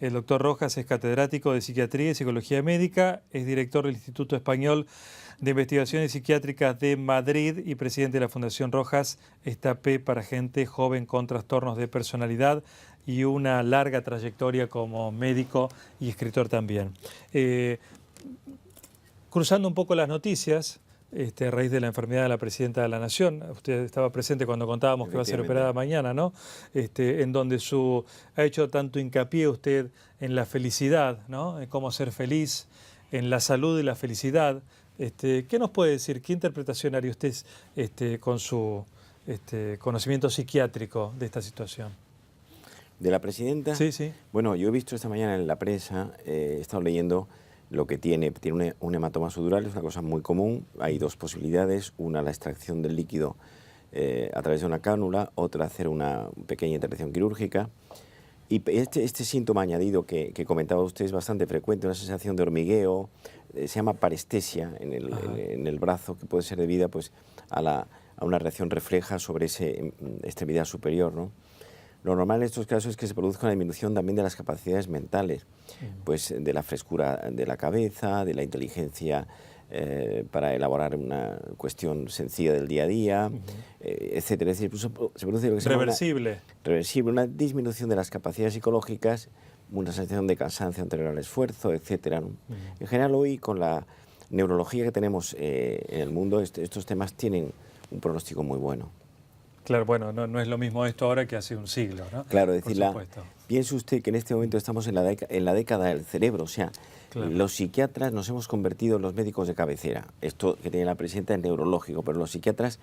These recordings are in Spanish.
El doctor Rojas es catedrático de Psiquiatría y Psicología Médica, es director del Instituto Español de Investigaciones Psiquiátricas de Madrid y presidente de la Fundación Rojas Estapé para gente joven con trastornos de personalidad y una larga trayectoria como médico y escritor también. Cruzando un poco las noticias, a raíz de la enfermedad de la presidenta de la Nación, usted estaba presente cuando contábamos que va a ser operada mañana, ¿no? En donde ha hecho tanto hincapié usted en la felicidad, ¿no? En cómo ser feliz, en la salud y la felicidad. ¿Qué nos puede decir? ¿Qué interpretación haría usted con su conocimiento psiquiátrico de esta situación? ¿De la presidenta? Sí, sí. Bueno, yo he visto esta mañana en la prensa, he estado leyendo lo que tiene un hematoma sudural, es una cosa muy común. Hay dos posibilidades: una, la extracción del líquido a través de una cánula; otra, hacer una pequeña intervención quirúrgica. Y este síntoma añadido que comentaba usted es bastante frecuente, una sensación de hormigueo, se llama parestesia en el brazo, que puede ser debida pues, a una reacción refleja sobre esa extremidad superior, ¿no? Lo normal en estos casos es que se produzca una disminución también de las capacidades mentales, pues de la frescura de la cabeza, de la inteligencia para elaborar una cuestión sencilla del día a día, etcétera. Es decir, se produce lo que se llama reversible, una disminución de las capacidades psicológicas, una sensación de cansancio anterior al esfuerzo, etcétera, ¿no? En general, hoy, con la neurología que tenemos en el mundo, estos temas tienen un pronóstico muy bueno. Claro, bueno, no es lo mismo esto ahora que hace un siglo, ¿no? Claro, piense usted que en este momento estamos en la década del cerebro, o sea, claro, los psiquiatras nos hemos convertido en los médicos de cabecera. Esto que tiene la presidenta es neurológico, pero los psiquiatras,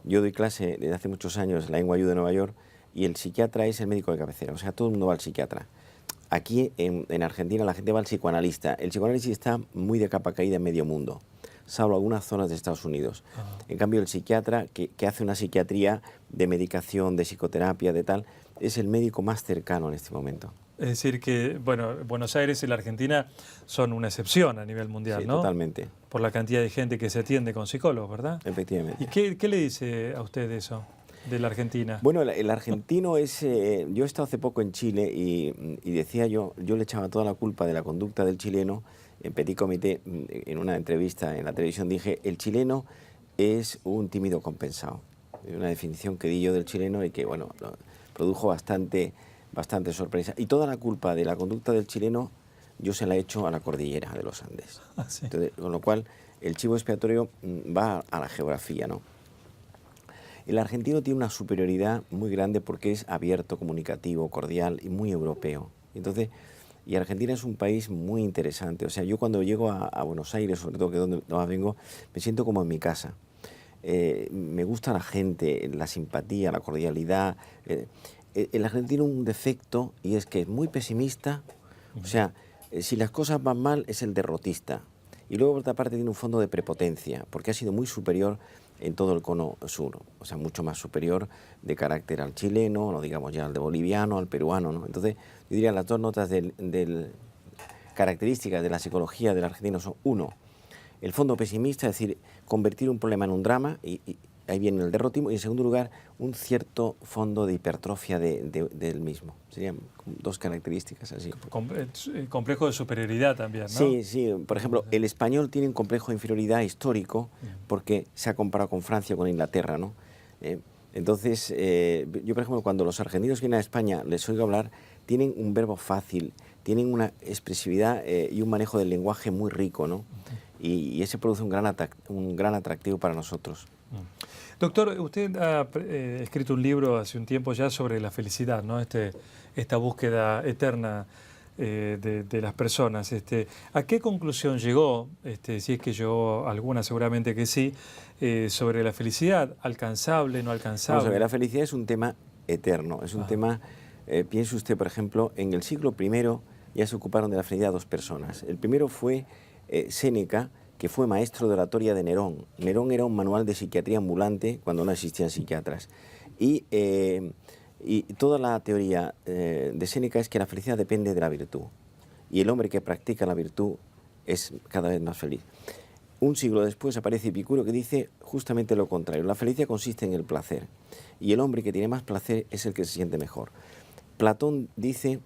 yo doy clase desde hace muchos años en la NYU de Nueva York, y el psiquiatra es el médico de cabecera, o sea, todo el mundo va al psiquiatra. Aquí en Argentina la gente va al psicoanalista. El psicoanálisis está muy de capa caída en medio mundo, salvo algunas zonas de Estados Unidos. En cambio, el psiquiatra, que hace una psiquiatría de medicación, de psicoterapia, de tal, es el médico más cercano en este momento. Es decir que, bueno, Buenos Aires y la Argentina son una excepción a nivel mundial, sí, ¿no? Totalmente. Por la cantidad de gente que se atiende con psicólogos, ¿verdad? Efectivamente. ¿Y qué le dice a usted de eso, de la Argentina? Bueno, el argentino es... yo he estado hace poco en Chile y decía yo le echaba toda la culpa de la conducta del chileno. En Petit Comité, en una entrevista en la televisión, dije: el chileno es un tímido compensado. Una definición que di yo del chileno y que, bueno, produjo bastante sorpresa. Y toda la culpa de la conducta del chileno yo se la he hecho a la cordillera de los Andes. Sí. Entonces, con lo cual, el chivo expiatorio va a la geografía, ¿no? El argentino tiene una superioridad muy grande porque es abierto, comunicativo, cordial y muy europeo. Entonces, y Argentina es un país muy interesante. O sea, yo cuando llego a Buenos Aires, sobre todo que es donde más vengo, me siento como en mi casa. Me gusta la gente, la simpatía, la cordialidad. El argentino tiene un defecto, y es que es muy pesimista. O sea, si las cosas van mal, es el derrotista. Y luego, por otra parte, tiene un fondo de prepotencia, porque ha sido muy superior en todo el cono sur, o sea, mucho más superior de carácter al chileno, no digamos ya al de boliviano, al peruano, ¿no? Entonces, yo diría las dos notas características de la psicología del argentino son: uno, el fondo pesimista, es decir, convertir un problema en un drama, y ahí viene el derrotismo; y en segundo lugar, un cierto fondo de hipertrofia del mismo. Serían dos características así. Complejo de superioridad también, ¿no? Sí, sí. Por ejemplo, el español tiene un complejo de inferioridad histórico porque se ha comparado con Francia, con Inglaterra, ¿no? Entonces, yo, por ejemplo, cuando los argentinos vienen a España, les oigo hablar, tienen un verbo fácil, tienen una expresividad y un manejo del lenguaje muy rico, ¿no? Y ese produce un gran atractivo para nosotros. Doctor, usted ha escrito un libro hace un tiempo ya sobre la felicidad, ¿no? Esta búsqueda eterna de las personas. ¿A qué conclusión llegó, si es que llegó alguna, seguramente que sí, sobre la felicidad? ¿Alcanzable, no alcanzable? Vamos a ver, la felicidad es un tema eterno, es un tema... piense usted, por ejemplo, en el siglo I ya se ocuparon de la felicidad dos personas. El primero fue Séneca, que fue maestro de oratoria de Nerón. Nerón era un manual de psiquiatría ambulante cuando no existían psiquiatras. Y toda la teoría de Séneca es que la felicidad depende de la virtud. Y el hombre que practica la virtud es cada vez más feliz. Un siglo después aparece Epicuro, que dice justamente lo contrario. La felicidad consiste en el placer. Y el hombre que tiene más placer es el que se siente mejor. Platón dice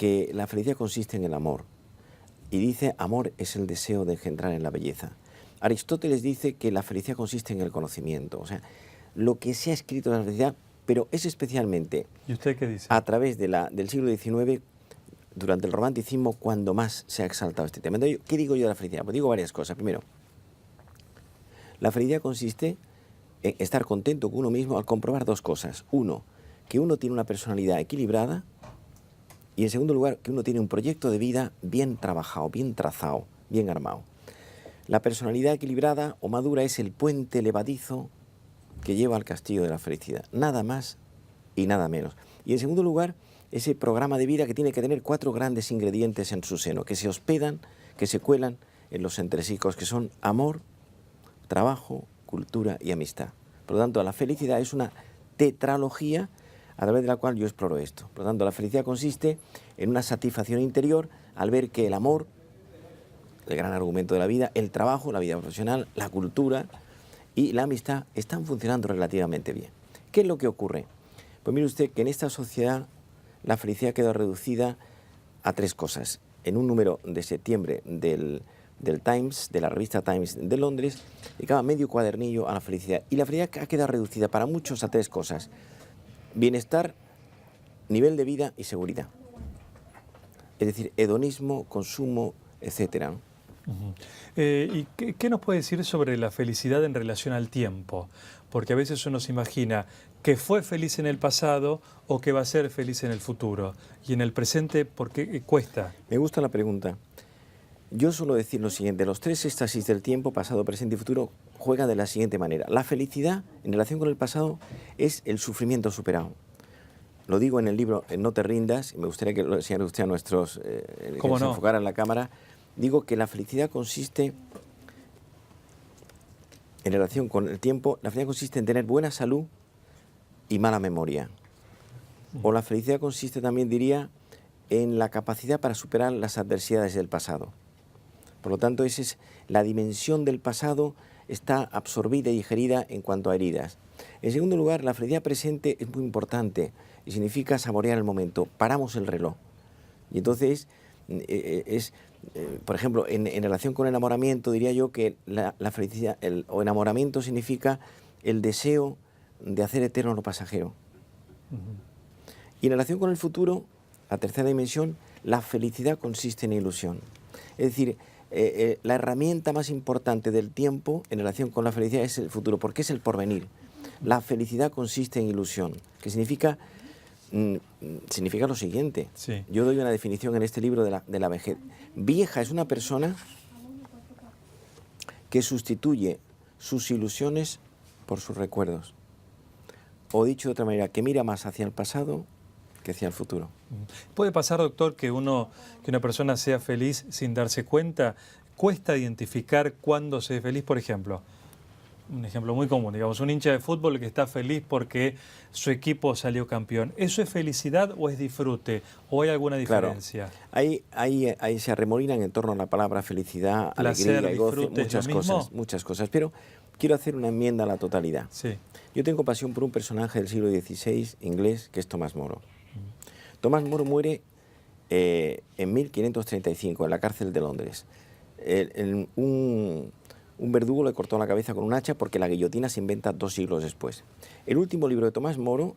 que la felicidad consiste en el amor. Y dice, amor es el deseo de engendrar en la belleza. Aristóteles dice que la felicidad consiste en el conocimiento. O sea, lo que se ha escrito de la felicidad, pero es especialmente... ¿Y usted qué dice? A través del siglo XIX, durante el romanticismo, cuando más se ha exaltado este tema. Entonces, ¿qué digo yo de la felicidad? Pues digo varias cosas. Primero, la felicidad consiste en estar contento con uno mismo al comprobar dos cosas. Uno, que uno tiene una personalidad equilibrada, y en segundo lugar, que uno tiene un proyecto de vida bien trabajado, bien trazado, bien armado. La personalidad equilibrada o madura es el puente levadizo que lleva al castillo de la felicidad. Nada más y nada menos. Y en segundo lugar, ese programa de vida que tiene que tener 4 grandes ingredientes en su seno, que se hospedan, que se cuelan en los entresijos, que son amor, trabajo, cultura y amistad. Por lo tanto, la felicidad es una tetralogía a través de la cual yo exploro esto. Por lo tanto, la felicidad consiste en una satisfacción interior al ver que el amor, el gran argumento de la vida, el trabajo, la vida profesional, la cultura y la amistad están funcionando relativamente bien. ¿Qué es lo que ocurre? Pues mire usted que en esta sociedad la felicidad quedó reducida a 3 cosas. En un número de septiembre del Times, de la revista Times de Londres, dedicaba medio cuadernillo a la felicidad. Y la felicidad ha quedado reducida para muchos a 3 cosas. Bienestar, nivel de vida y seguridad. Es decir, hedonismo, consumo, etcétera. ¿Y qué nos puede decir sobre la felicidad en relación al tiempo? Porque a veces uno se imagina que fue feliz en el pasado o que va a ser feliz en el futuro. Y en el presente, ¿por qué cuesta? Me gusta la pregunta. Yo suelo decir lo siguiente, los 3 éxtasis del tiempo, pasado, presente y futuro, juegan de la siguiente manera. La felicidad, en relación con el pasado, es el sufrimiento superado. Lo digo en el libro No te rindas, y me gustaría que lo enseñara usted a nuestros, que se enfocara en la cámara. Digo que la felicidad consiste, en relación con el tiempo, la felicidad consiste en tener buena salud y mala memoria. O la felicidad consiste también, diría, en la capacidad para superar las adversidades del pasado. Por lo tanto, esa es la dimensión del pasado, está absorbida y digerida en cuanto a heridas. En segundo lugar, la felicidad presente es muy importante y significa saborear el momento. Paramos el reloj. Y entonces, por ejemplo, en relación con el enamoramiento, diría yo que la felicidad o enamoramiento significa el deseo de hacer eterno lo pasajero. Y en relación con el futuro, la tercera dimensión, la felicidad consiste en ilusión. Es decir, la herramienta más importante del tiempo en relación con la felicidad es el futuro, porque es el porvenir. La felicidad consiste en ilusión, que significa lo siguiente. Sí. Yo doy una definición en este libro de la vejez. Vieja es una persona que sustituye sus ilusiones por sus recuerdos. O dicho de otra manera, que mira más hacia el pasado que hacia el futuro. ¿Puede pasar, doctor, que una persona sea feliz sin darse cuenta? ¿Cuesta identificar cuándo se es feliz? Por ejemplo, un ejemplo muy común, digamos, un hincha de fútbol que está feliz porque su equipo salió campeón. ¿Eso es felicidad o es disfrute? ¿O hay alguna diferencia? Claro. Ahí se arremolinan en torno a la palabra felicidad, placer, alegría y goce, disfrute, muchas cosas. Pero quiero hacer una enmienda a la totalidad. Sí. Yo tengo pasión por un personaje del siglo XVI inglés que es Tomás Moro. Tomás Moro muere en 1535 en la cárcel de Londres. Un verdugo le cortó la cabeza con un hacha porque la guillotina se inventa 2 siglos después. El último libro de Tomás Moro,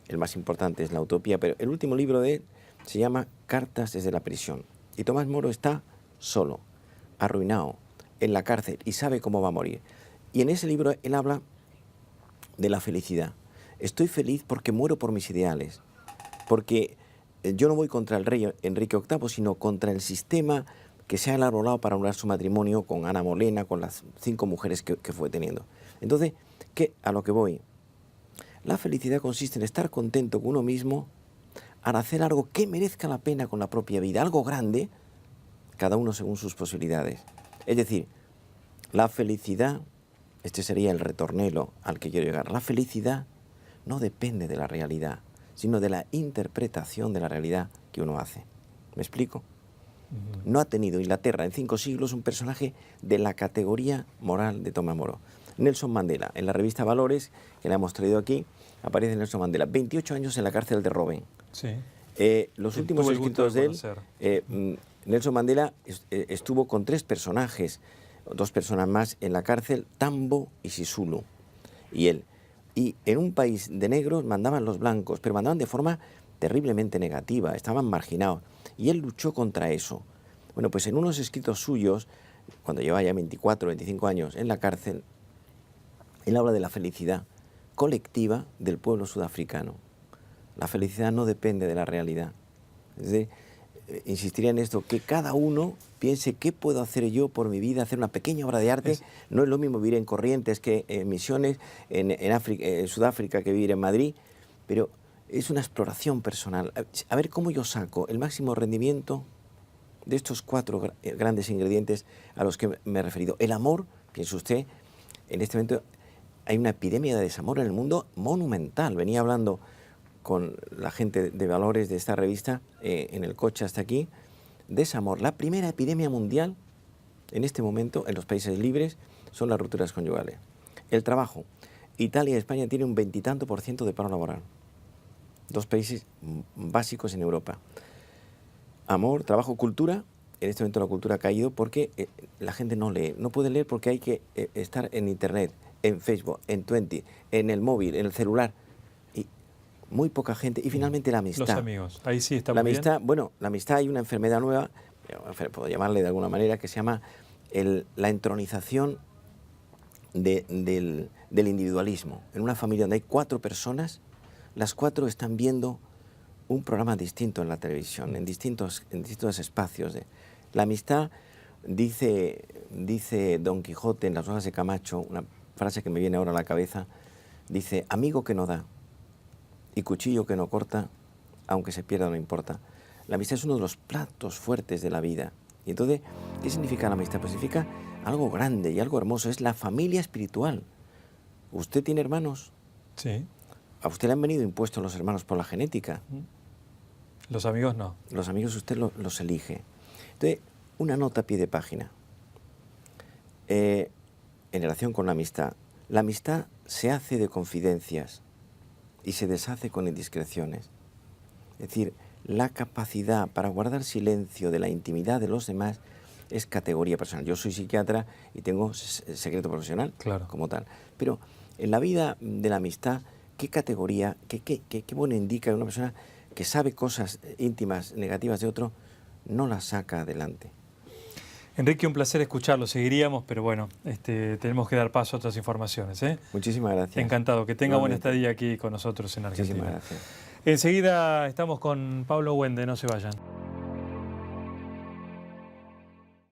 el más importante es La Utopía, pero el último libro de él se llama Cartas desde la prisión. Y Tomás Moro está solo, arruinado, en la cárcel y sabe cómo va a morir. Y en ese libro él habla de la felicidad. Estoy feliz porque muero por mis ideales, porque yo no voy contra el rey Enrique VIII, sino contra el sistema que se ha elaborado para anular su matrimonio con Ana Bolena, con las 5 mujeres que fue teniendo. Entonces, a lo que voy, la felicidad consiste en estar contento con uno mismo al hacer algo que merezca la pena con la propia vida, algo grande, cada uno según sus posibilidades. Es decir, la felicidad, este sería el retornelo al que quiero llegar, la felicidad no depende de la realidad, sino de la interpretación de la realidad que uno hace. ¿Me explico? No ha tenido Inglaterra en 5 siglos un personaje de la categoría moral de Tomás Moro. Nelson Mandela, en la revista Valores, que la hemos traído aquí, aparece Nelson Mandela, 28 años en la cárcel de Robben. Sí. Los que últimos tuve el gusto escritos de de él, Nelson Mandela estuvo con 3 personajes, 2 personas más en la cárcel, Tambo y Sisulu, y él. Y en un país de negros mandaban los blancos, pero mandaban de forma terriblemente negativa, estaban marginados. Y él luchó contra eso. Bueno, pues en unos escritos suyos, cuando llevaba ya 24, 25 años en la cárcel, él habla de la felicidad colectiva del pueblo sudafricano. La felicidad no depende de la realidad. Es decir, insistiría en esto, que cada uno piense qué puedo hacer yo por mi vida, hacer una pequeña obra de arte. No es lo mismo vivir en Corrientes que en Misiones, en Sudáfrica, que vivir en Madrid, pero es una exploración personal. A ver cómo yo saco el máximo rendimiento de estos 4 grandes ingredientes a los que me he referido. El amor, piense usted, en este momento hay una epidemia de desamor en el mundo monumental. Venía hablando con la gente de valores de esta revista en el coche hasta aquí. Desamor. La primera epidemia mundial en este momento en los países libres son las rupturas conyugales. El trabajo. Italia y España tienen un 20 y tanto % de paro laboral. 2 países básicos en Europa. Amor, trabajo, cultura. En este momento la cultura ha caído porque la gente no lee. No puede leer porque hay que estar en Internet, en Facebook, en Twenty, en el móvil, en el celular. Y muy poca gente. Y finalmente la amistad. Los amigos. Ahí sí está la muy amistad, bien. Bueno, la amistad, hay una enfermedad nueva, puedo llamarle de alguna manera, que se llama la entronización del individualismo. En una familia donde hay 4 personas, las 4 están viendo un programa distinto en la televisión, en distintos espacios. La amistad, dice Don Quijote en Las hojas de Camacho, una frase que me viene ahora a la cabeza, dice: amigo que no da y cuchillo que no corta, aunque se pierda no importa. La amistad es uno de los platos fuertes de la vida. Y entonces, ¿qué significa la amistad? Pues significa algo grande y algo hermoso, es la familia espiritual. ¿Usted tiene hermanos? Sí. A usted le han venido impuestos los hermanos por la genética. Los amigos no. Los amigos usted los elige. Entonces, una nota a pie de página. En relación con la amistad. La amistad se hace de confidencias y se deshace con indiscreciones. Es decir, la capacidad para guardar silencio de la intimidad de los demás es categoría personal. Yo soy psiquiatra y tengo secreto profesional, claro, como tal. Pero en la vida de la amistad, ¿qué categoría, qué bueno indica una persona que sabe cosas íntimas, negativas de otro, no las saca adelante? Enrique, un placer escucharlo. Seguiríamos, pero bueno, tenemos que dar paso a otras informaciones. Muchísimas gracias. Encantado. Que tenga buena estadía aquí con nosotros en Argentina. Muchísimas gracias. Enseguida estamos con Pablo Wende, no se vayan.